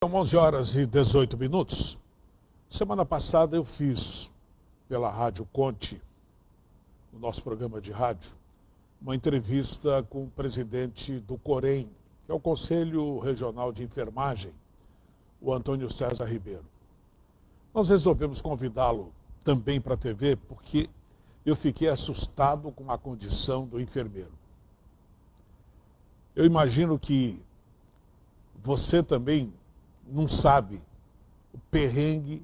São 11 horas e 18 minutos. Semana passada eu fiz pela Rádio Conte, no nosso programa de rádio, uma entrevista com o presidente do COREN, que é o Conselho Regional de Enfermagem, o Antônio César Ribeiro. Nós resolvemos convidá-lo também para a TV porque eu fiquei assustado com a condição do enfermeiro. Eu imagino que você também não sabe o perrengue,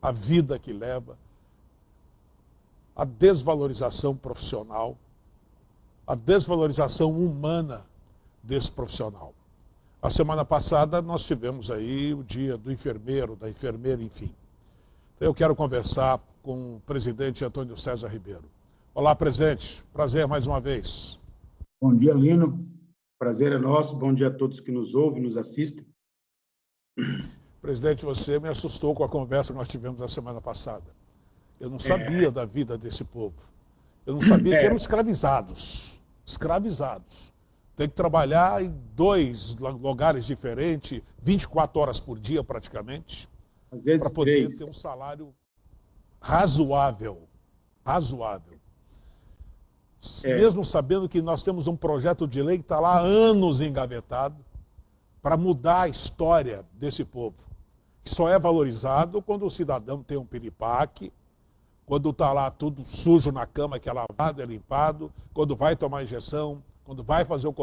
a vida que leva, a desvalorização profissional, a desvalorização humana desse profissional. A semana passada nós tivemos aí o dia do enfermeiro, da enfermeira, enfim. Então eu quero conversar com o presidente Antônio César Ribeiro. Olá, presidente. Prazer mais uma vez. Bom dia, Lino. Prazer é nosso. Bom dia a todos que nos ouvem, nos assistem. Presidente, você me assustou com a conversa que nós tivemos a semana passada. Eu não sabia da vida desse povo. Eu não sabia que eram escravizados. Escravizados. Tem que trabalhar em 2 lugares diferentes, 24 horas por dia praticamente, às vezes para poder 3. ter um salário razoável. Razoável. Mesmo sabendo que nós temos um projeto de lei que está lá há anos engavetado para mudar a história desse povo, que só é valorizado quando o cidadão tem um piripaque, quando está lá tudo sujo na cama, que é lavado, é limpado, quando vai tomar injeção, quando vai fazer o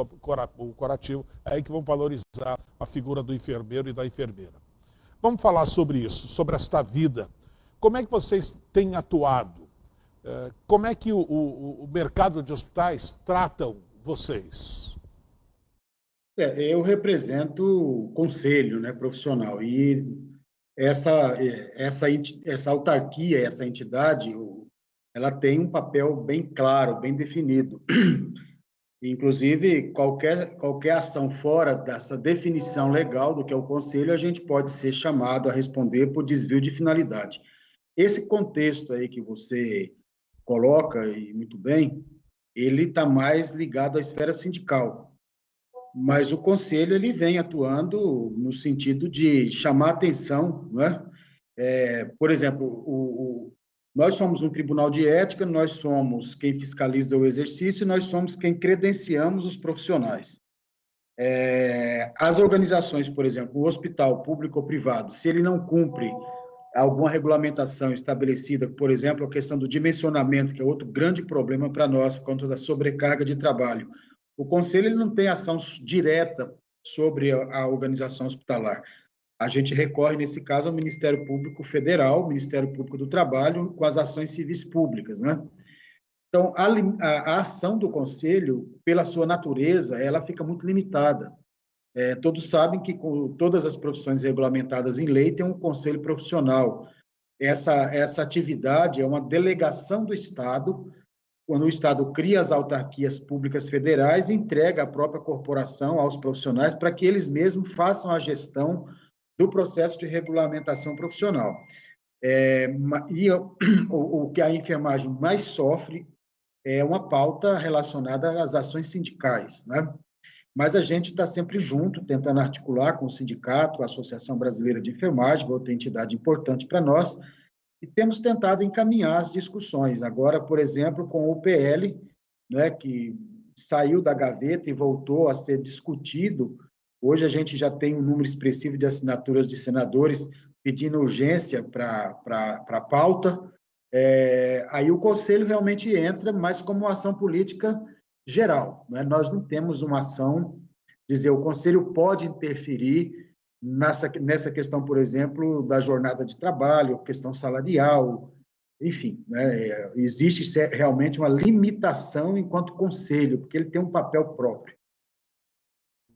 curativo, é aí que vão valorizar a figura do enfermeiro e da enfermeira. Vamos falar sobre isso, sobre esta vida. Como é que vocês têm atuado? Como é que o mercado de hospitais tratam vocês? Eu represento o conselho, né, profissional, e essa autarquia, essa entidade, ela tem um papel bem claro, bem definido. Inclusive, qualquer ação fora dessa definição legal do que é o conselho, a gente pode ser chamado a responder por desvio de finalidade. Esse contexto aí que você coloca, e muito bem, ele está mais ligado à esfera sindical. Mas o conselho ele vem atuando no sentido de chamar atenção, né? Por exemplo, nós somos um tribunal de ética, nós somos quem fiscaliza o exercício, nós somos quem credenciamos os profissionais. As organizações, por exemplo, o hospital público ou privado, se ele não cumpre alguma regulamentação estabelecida, por exemplo, a questão do dimensionamento, que é outro grande problema para nós, por conta da sobrecarga de trabalho. O Conselho ele não tem ação direta sobre a organização hospitalar. A gente recorre, nesse caso, ao Ministério Público Federal, Ministério Público do Trabalho, com as ações civis públicas, né? Então, a ação do Conselho, pela sua natureza, ela fica muito limitada. Todos sabem que com todas as profissões regulamentadas em lei tem um conselho profissional. Essa atividade é uma delegação do Estado, quando o Estado cria as autarquias públicas federais e entrega a própria corporação aos profissionais para que eles mesmos façam a gestão do processo de regulamentação profissional. O que a enfermagem mais sofre é uma pauta relacionada às ações sindicais, né? Mas a gente está sempre junto, tentando articular com o sindicato, a Associação Brasileira de Enfermagem, outra entidade importante para nós, e temos tentado encaminhar as discussões. Agora, por exemplo, com o PL, né, que saiu da gaveta e voltou a ser discutido, hoje a gente já tem um número expressivo de assinaturas de senadores pedindo urgência para a pauta. Aí o Conselho realmente entra, mas como uma ação política geral, né? Nós não temos uma ação, dizer, o Conselho pode interferir nessa questão, por exemplo, da jornada de trabalho, questão salarial, enfim, né? Existe realmente uma limitação enquanto Conselho, porque ele tem um papel próprio.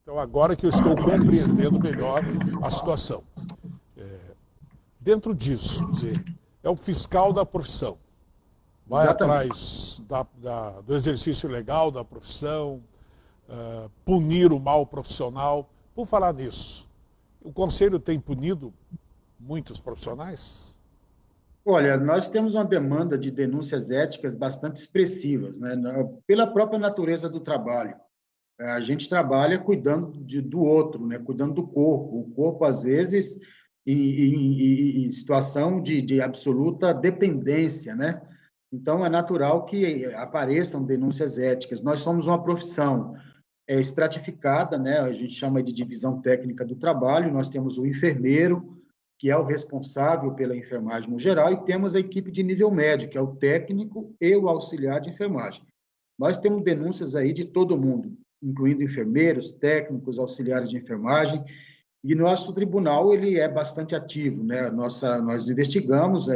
Então, agora que eu estou compreendendo melhor a situação. Dentro disso, dizer, é o fiscal da profissão. Vai atrás do exercício legal da profissão, punir o mal profissional. Por falar nisso, o Conselho tem punido muitos profissionais? Olha, nós temos uma demanda de denúncias éticas bastante expressivas, né, pela própria natureza do trabalho. A gente trabalha cuidando do outro, né? Cuidando do corpo. O corpo, às vezes, em situação de absoluta dependência, né? Então, é natural que apareçam denúncias éticas. Nós somos uma profissão estratificada, né? A gente chama de divisão técnica do trabalho. Nós temos o enfermeiro, que é o responsável pela enfermagem no geral, e temos a equipe de nível médio, que é o técnico e o auxiliar de enfermagem. Nós temos denúncias aí de todo mundo, incluindo enfermeiros, técnicos, auxiliares de enfermagem, e nosso tribunal ele é bastante ativo, né? Nós investigamos,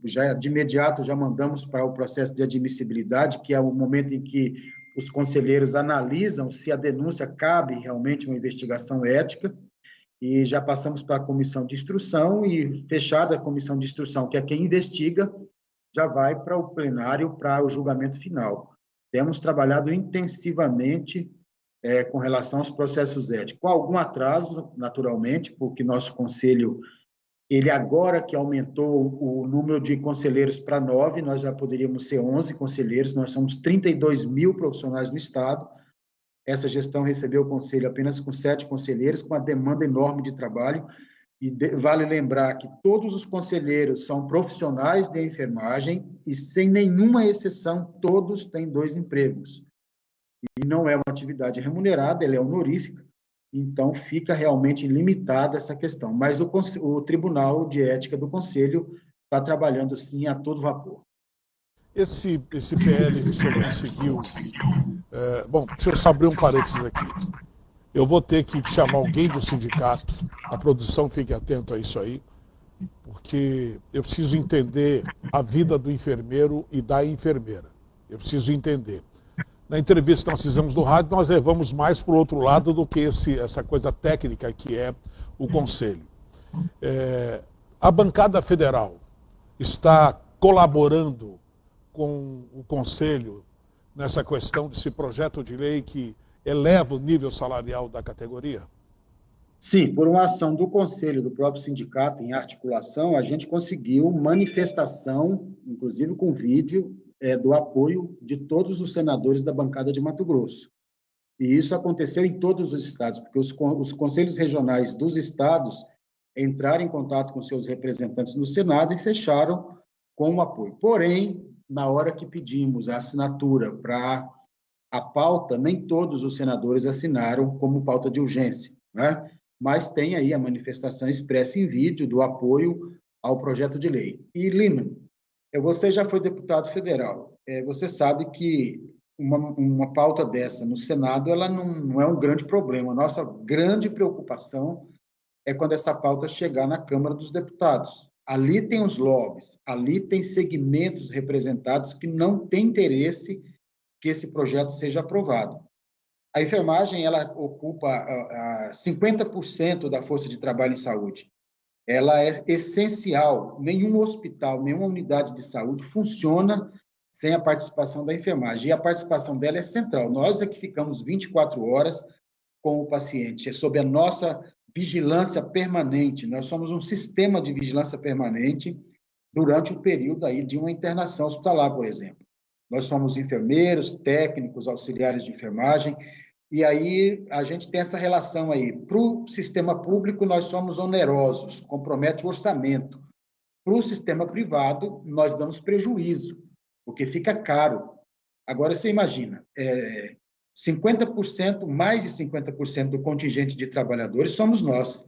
já de imediato já mandamos para o processo de admissibilidade, que é o momento em que os conselheiros analisam se a denúncia cabe realmente uma investigação ética, e já passamos para a comissão de instrução, e fechada a comissão de instrução, que é quem investiga, já vai para o plenário para o julgamento final. Temos trabalhado intensivamente com relação aos processos éticos, com algum atraso, naturalmente, porque nosso conselho, ele agora que aumentou o número de conselheiros para 9, nós já poderíamos ser 11 conselheiros, nós somos 32 mil profissionais no Estado. Essa gestão recebeu o conselho apenas com 7 conselheiros, com uma demanda enorme de trabalho, e vale lembrar que todos os conselheiros são profissionais de enfermagem e, sem nenhuma exceção, todos têm 2 empregos. E não é uma atividade remunerada, ela é honorífica, então fica realmente limitada essa questão. Mas o Tribunal de Ética do Conselho está trabalhando, sim, a todo vapor. Esse PL que o senhor conseguiu... bom, deixa eu só abrir um parênteses aqui. Eu vou ter que chamar alguém do sindicato, a produção fique atento a isso aí, porque eu preciso entender a vida do enfermeiro e da enfermeira. Eu preciso entender. Na entrevista que nós fizemos no rádio, nós levamos mais para o outro lado do que essa coisa técnica que é o conselho. A bancada federal está colaborando com o conselho nessa questão desse projeto de lei que eleva o nível salarial da categoria? Sim, por uma ação do Conselho, do próprio sindicato, em articulação, a gente conseguiu manifestação, inclusive com vídeo, do apoio de todos os senadores da bancada de Mato Grosso. E isso aconteceu em todos os estados, porque os conselhos regionais dos estados entraram em contato com seus representantes no Senado e fecharam com o apoio. Porém, na hora que pedimos a assinatura para a pauta, nem todos os senadores assinaram como pauta de urgência, né? Mas tem aí a manifestação expressa em vídeo do apoio ao projeto de lei. E, Lino, você já foi deputado federal, você sabe que uma pauta dessa no Senado, ela não é um grande problema. Nossa grande preocupação é quando essa pauta chegar na Câmara dos Deputados. Ali tem os lobbies, ali tem segmentos representados que não têm interesse que esse projeto seja aprovado. A enfermagem, ela ocupa 50% da força de trabalho em saúde. Ela é essencial. Nenhum hospital, nenhuma unidade de saúde funciona sem a participação da enfermagem. E a participação dela é central. Nós é que ficamos 24 horas com o paciente. É sob a nossa vigilância permanente. Nós somos um sistema de vigilância permanente durante o período aí de uma internação hospitalar, por exemplo. Nós somos enfermeiros, técnicos, auxiliares de enfermagem, e aí a gente tem essa relação aí. Para o sistema público, nós somos onerosos, compromete o orçamento. Para o sistema privado, nós damos prejuízo, porque fica caro. Agora, você imagina, 50%, mais de 50% do contingente de trabalhadores somos nós.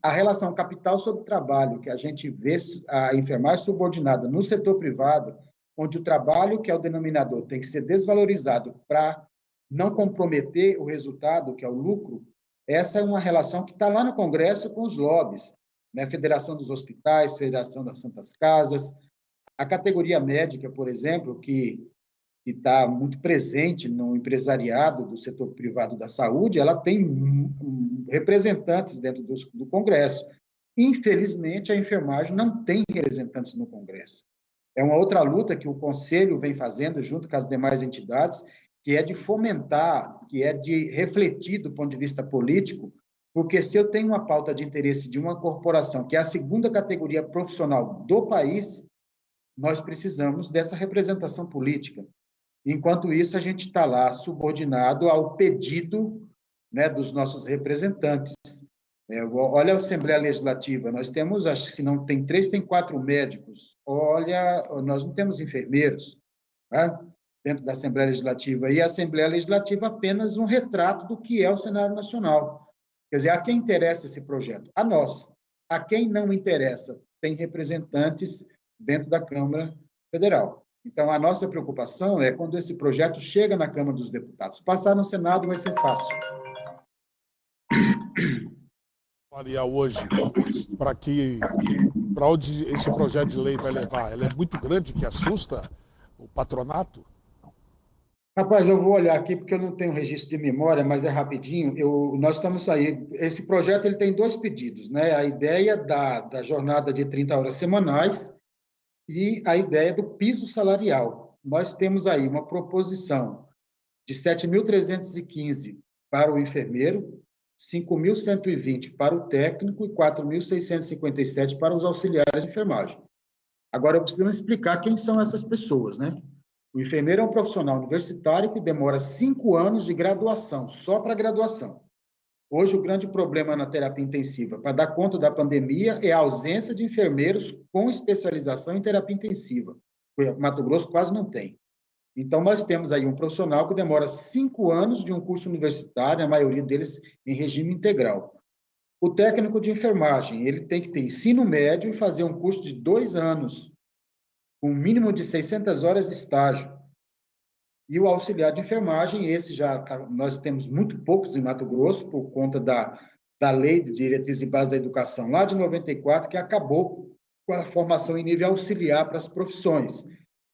A relação capital sobre trabalho, que a gente vê a enfermagem subordinada no setor privado, onde o trabalho, que é o denominador, tem que ser desvalorizado para não comprometer o resultado, que é o lucro, essa é uma relação que está lá no Congresso com os lobbies, né? Federação dos Hospitais, Federação das Santas Casas, a categoria médica, por exemplo, que está muito presente no empresariado do setor privado da saúde, ela tem representantes dentro do Congresso. Infelizmente, a enfermagem não tem representantes no Congresso. É uma outra luta que o Conselho vem fazendo junto com as demais entidades, que é de fomentar, que é de refletir do ponto de vista político, porque se eu tenho uma pauta de interesse de uma corporação, que é a segunda categoria profissional do país, nós precisamos dessa representação política. Enquanto isso, a gente está lá subordinado ao pedido, né, dos nossos representantes. Olha a Assembleia Legislativa, nós temos, acho que se não tem 3, tem 4 médicos. Olha, nós não temos enfermeiros, tá? Dentro da Assembleia Legislativa. E a Assembleia Legislativa é apenas um retrato do que é o cenário nacional. Quer dizer, a quem interessa esse projeto? A nós. A quem não interessa? Tem representantes dentro da Câmara Federal. Então, a nossa preocupação é quando esse projeto chega na Câmara dos Deputados. Passar no Senado vai ser fácil. Avaliar hoje para onde esse projeto de lei vai levar? Ela é muito grande, que assusta o patronato? Rapaz, eu vou olhar aqui porque eu não tenho registro de memória, mas é rapidinho. Nós estamos aí. Esse projeto ele tem 2 pedidos, né? A ideia da jornada de 30 horas semanais e a ideia do piso salarial. Nós temos aí uma proposição de 7.315 para o enfermeiro, 5.120 para o técnico e 4.657 para os auxiliares de enfermagem. Agora, eu preciso explicar quem são essas pessoas, né? O enfermeiro é um profissional universitário que demora 5 anos de graduação, só para graduação. Hoje, o grande problema na terapia intensiva, para dar conta da pandemia, é a ausência de enfermeiros com especialização em terapia intensiva. Mato Grosso quase não tem. Então, nós temos aí um profissional que demora 5 anos de um curso universitário, a maioria deles em regime integral. O técnico de enfermagem, ele tem que ter ensino médio e fazer um curso de 2 anos, com um mínimo de 600 horas de estágio. E o auxiliar de enfermagem, esse nós temos muito poucos em Mato Grosso, por conta da Lei de Diretrizes e Bases da Educação, lá de 94, que acabou com a formação em nível auxiliar para as profissões.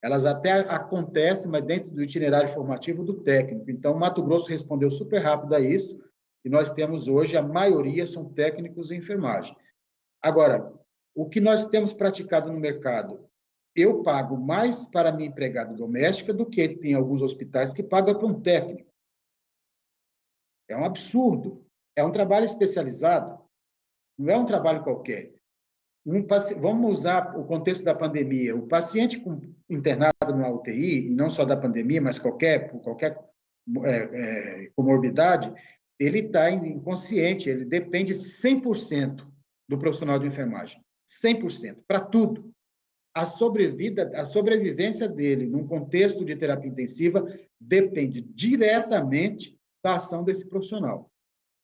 Elas até acontecem, mas dentro do itinerário formativo do técnico. Então, Mato Grosso respondeu super rápido a isso, e nós temos hoje, a maioria são técnicos em enfermagem. Agora, o que nós temos praticado no mercado? Eu pago mais para a minha empregada doméstica do que tem alguns hospitais que pagam para um técnico. É um absurdo. É um trabalho especializado, não é um trabalho qualquer. Vamos usar o contexto da pandemia. O paciente internado na UTI, e não só da pandemia, mas por qualquer comorbidade, ele está inconsciente, ele depende 100% do profissional de enfermagem. 100%, para tudo. A sobrevivência dele, num contexto de terapia intensiva, depende diretamente da ação desse profissional.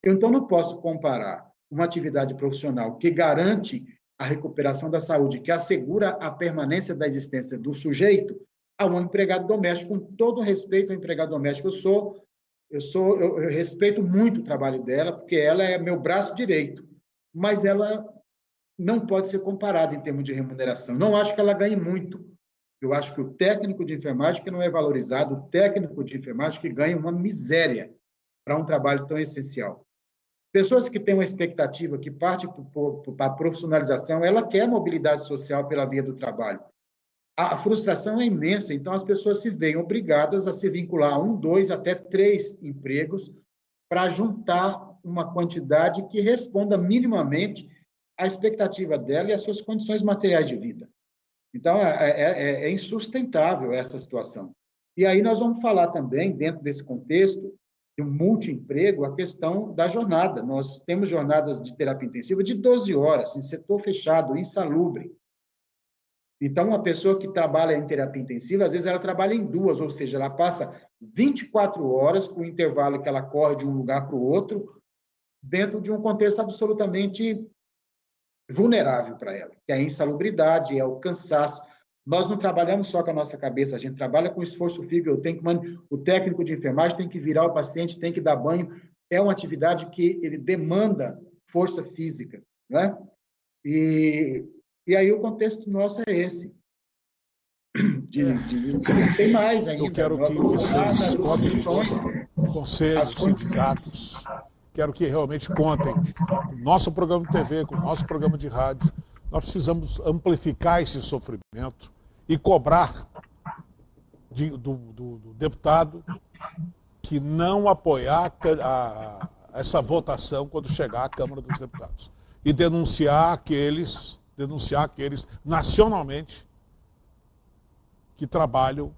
Eu, então, não posso comparar uma atividade profissional que garante a recuperação da saúde, que assegura a permanência da existência do sujeito, a um empregado doméstico. Com todo respeito ao empregado doméstico, eu respeito muito o trabalho dela, porque ela é meu braço direito, mas ela não pode ser comparada em termos de remuneração. Não acho que ela ganhe muito. Eu acho que o técnico de enfermagem que não é valorizado, o técnico de enfermagem que ganha uma miséria para um trabalho tão essencial. Pessoas que têm uma expectativa, que parte para a profissionalização, ela quer mobilidade social pela via do trabalho. A frustração é imensa, então as pessoas se veem obrigadas a se vincular a 1, 2, até 3 empregos para juntar uma quantidade que responda minimamente à expectativa dela e às suas condições materiais de vida. Então, é insustentável essa situação. E aí nós vamos falar também, dentro desse contexto, de um multiemprego, a questão da jornada. Nós temos jornadas de terapia intensiva de 12 horas, em setor fechado, insalubre. Então, uma pessoa que trabalha em terapia intensiva, às vezes ela trabalha em 2, ou seja, ela passa 24 horas com o intervalo que ela corre de um lugar para o outro, dentro de um contexto absolutamente vulnerável para ela, que é a insalubridade, é o cansaço. Nós não trabalhamos só com a nossa cabeça, a gente trabalha com esforço físico. O técnico de enfermagem tem que virar o paciente, tem que dar banho. É uma atividade que ele demanda força física, né? E aí o contexto nosso é esse. Tem mais ainda. Eu quero que vocês contem com conselhos, sindicatos. Quero que realmente contem com o nosso programa de TV, com o nosso programa de rádio. Nós precisamos amplificar esse sofrimento e cobrar do deputado que não apoiar essa votação quando chegar à Câmara dos Deputados. E denunciar aqueles nacionalmente que trabalham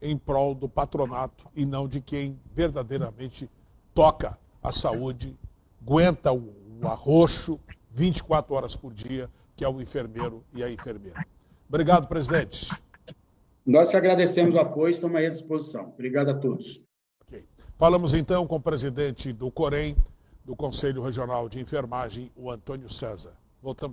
em prol do patronato e não de quem verdadeiramente toca a saúde, aguenta o arroxo 24 horas por dia, que é o enfermeiro e a enfermeira. Obrigado, presidente. Nós que agradecemos o apoio e estamos aí à disposição. Obrigado a todos. Okay. Falamos então com o presidente do COREM, do Conselho Regional de Enfermagem, o Antônio César. Voltamos.